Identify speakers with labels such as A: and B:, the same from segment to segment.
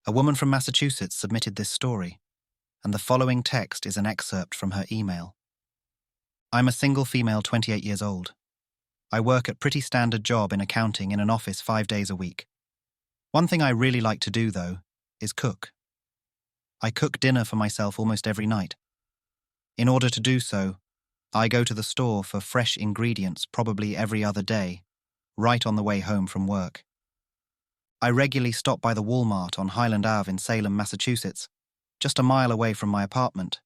A: A woman from Massachusetts submitted this story, and the following text is an excerpt from her email. I'm a single female 28 years old. I work at pretty standard job in accounting in an office 5 days a week. One thing I really like to do, though, is cook. I cook dinner for myself almost every night. In order to do so, I go to the store for fresh ingredients probably every other day, right on the way home from work. I regularly stop by the Walmart on Highland Ave in Salem, Massachusetts, just a mile away from my apartment,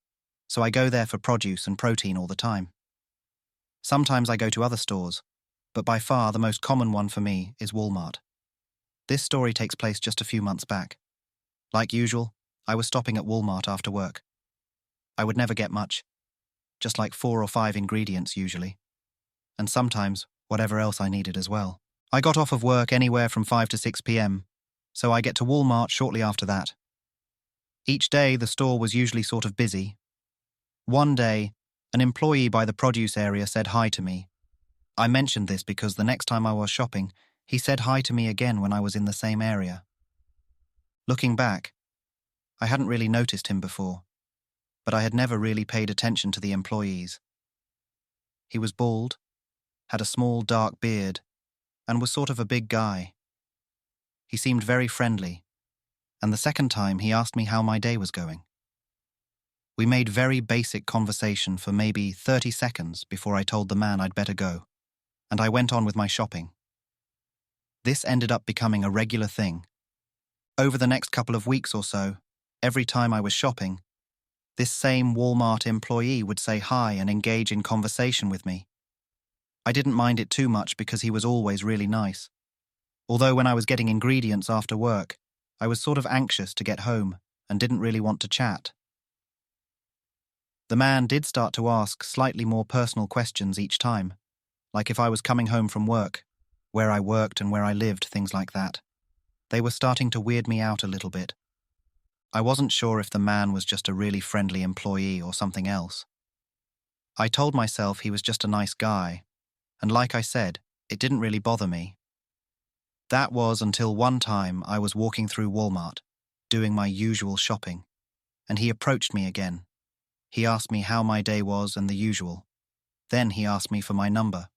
A: so I go there for produce and protein all the time. Sometimes I go to other stores, but by far the most common one for me is Walmart. This story takes place just a few months back. Like usual, I was stopping at Walmart after work. I would never get much, just like 4 or 5 ingredients usually, and sometimes whatever else I needed as well. I got off of work anywhere from 5 to 6 p.m., so I get to Walmart shortly after that. Each day the store was usually sort of busy. One day, an employee by the produce area said hi to me. I mentioned this because the next time I was shopping, he said hi to me again when I was in the same area. Looking back, I hadn't really noticed him before, but I had never really paid attention to the employees. He was bald, had a small dark beard, and was sort of a big guy. He seemed very friendly, and the second time he asked me how my day was going. We made very basic conversation for maybe 30 seconds before I told the man I'd better go, and I went on with my shopping. This ended up becoming a regular thing. Over the next couple of weeks or so, every time I was shopping, this same Walmart employee would say hi and engage in conversation with me. I didn't mind it too much because he was always really nice. Although when I was getting ingredients after work, I was sort of anxious to get home and didn't really want to chat. The man did start to ask slightly more personal questions each time, like if I was coming home from work, where I worked and where I lived, things like that. They were starting to weird me out a little bit. I wasn't sure if the man was just a really friendly employee or something else. I told myself he was just a nice guy, and like I said, it didn't really bother me. That was until one time I was walking through Walmart, doing my usual shopping, and he approached me again. He asked me how my day was and the usual. Then he asked me for my number.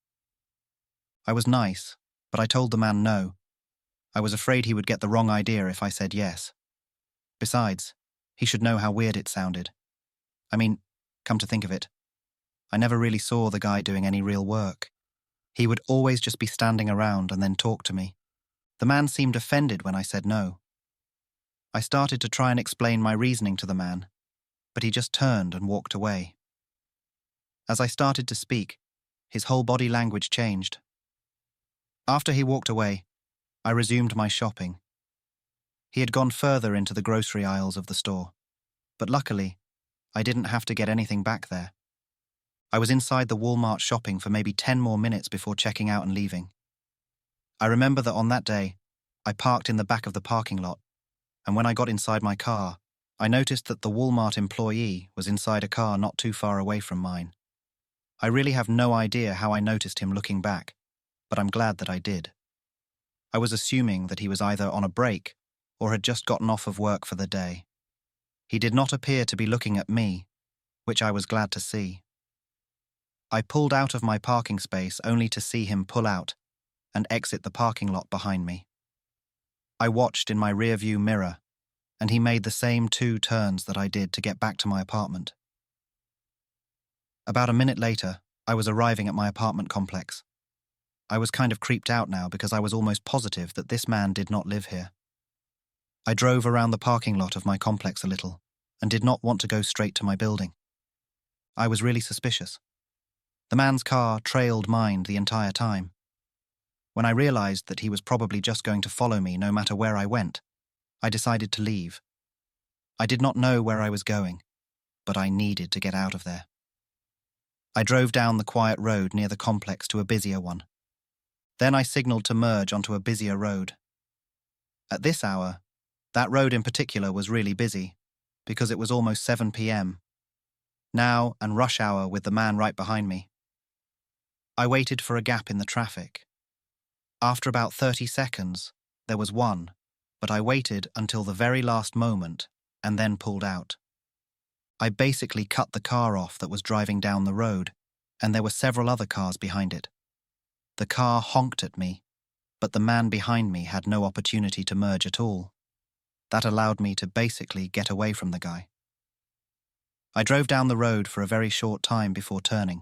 A: I was nice, but I told the man no. I was afraid he would get the wrong idea if I said yes. Besides, he should know how weird it sounded. I mean, come to think of it, I never really saw the guy doing any real work. He would always just be standing around and then talk to me. The man seemed offended when I said no. I started to try and explain my reasoning to the man, but he just turned and walked away. As I started to speak, his whole body language changed. After he walked away, I resumed my shopping. He had gone further into the grocery aisles of the store, but luckily, I didn't have to get anything back there. I was inside the Walmart shopping for maybe 10 more minutes before checking out and leaving. I remember that on that day, I parked in the back of the parking lot, and when I got inside my car, I noticed that the Walmart employee was inside a car not too far away from mine. I really have no idea how I noticed him looking back, but I'm glad that I did. I was assuming that he was either on a break or had just gotten off of work for the day. He did not appear to be looking at me, which I was glad to see. I pulled out of my parking space only to see him pull out and exit the parking lot behind me. I watched in my rearview mirror, and he made the same 2 turns that I did to get back to my apartment. About a minute later, I was arriving at my apartment complex. I was kind of creeped out now because I was almost positive that this man did not live here. I drove around the parking lot of my complex a little and did not want to go straight to my building. I was really suspicious. The man's car trailed mine the entire time. When I realized that he was probably just going to follow me no matter where I went, I decided to leave. I did not know where I was going, but I needed to get out of there. I drove down the quiet road near the complex to a busier one. Then I signaled to merge onto a busier road. At this hour, that road in particular was really busy, because it was almost 7 p.m. Now and rush hour with the man right behind me. I waited for a gap in the traffic. After about 30 seconds, there was one, but I waited until the very last moment and then pulled out. I basically cut the car off that was driving down the road, and there were several other cars behind it. The car honked at me, but the man behind me had no opportunity to merge at all. That allowed me to basically get away from the guy. I drove down the road for a very short time before turning.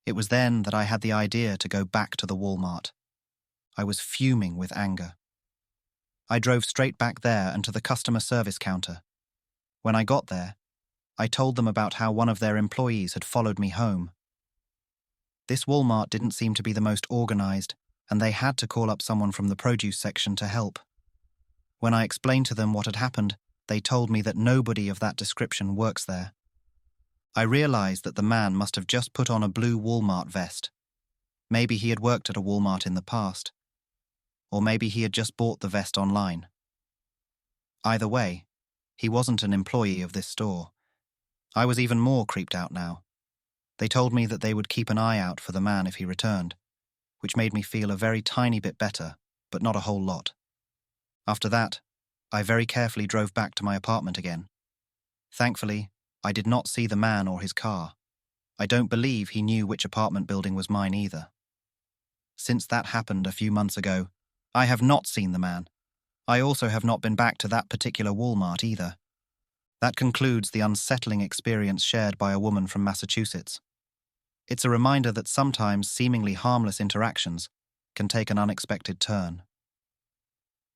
A: It was then that I had the idea to go back to the Walmart. I was fuming with anger. I drove straight back there and to the customer service counter. When I got there, I told them about how one of their employees had followed me home. This Walmart didn't seem to be the most organized, and they had to call up someone from the produce section to help. When I explained to them what had happened, they told me that nobody of that description works there. I realized that the man must have just put on a blue Walmart vest. Maybe he had worked at a Walmart in the past. Or maybe he had just bought the vest online. Either way, he wasn't an employee of this store. I was even more creeped out now. They told me that they would keep an eye out for the man if he returned, which made me feel a very tiny bit better, but not a whole lot. After that, I very carefully drove back to my apartment again. Thankfully, I did not see the man or his car. I don't believe he knew which apartment building was mine either. Since that happened a few months ago, I have not seen the man. I also have not been back to that particular Walmart either. That concludes the unsettling experience shared by a woman from Massachusetts. It's a reminder that sometimes seemingly harmless interactions can take an unexpected turn.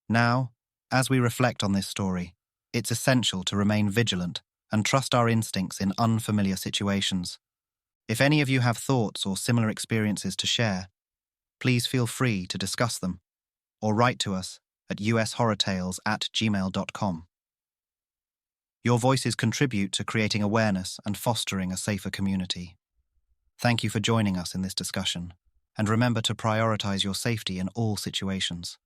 A: Now, as we reflect on this story, it's essential to remain vigilant and trust our instincts in unfamiliar situations. If any of you have thoughts or similar experiences to share, please feel free to discuss them or write to us at ushorrortales@gmail.com. Your voices contribute to creating awareness and fostering a safer community. Thank you for joining us in this discussion, and remember to prioritize your safety in all situations.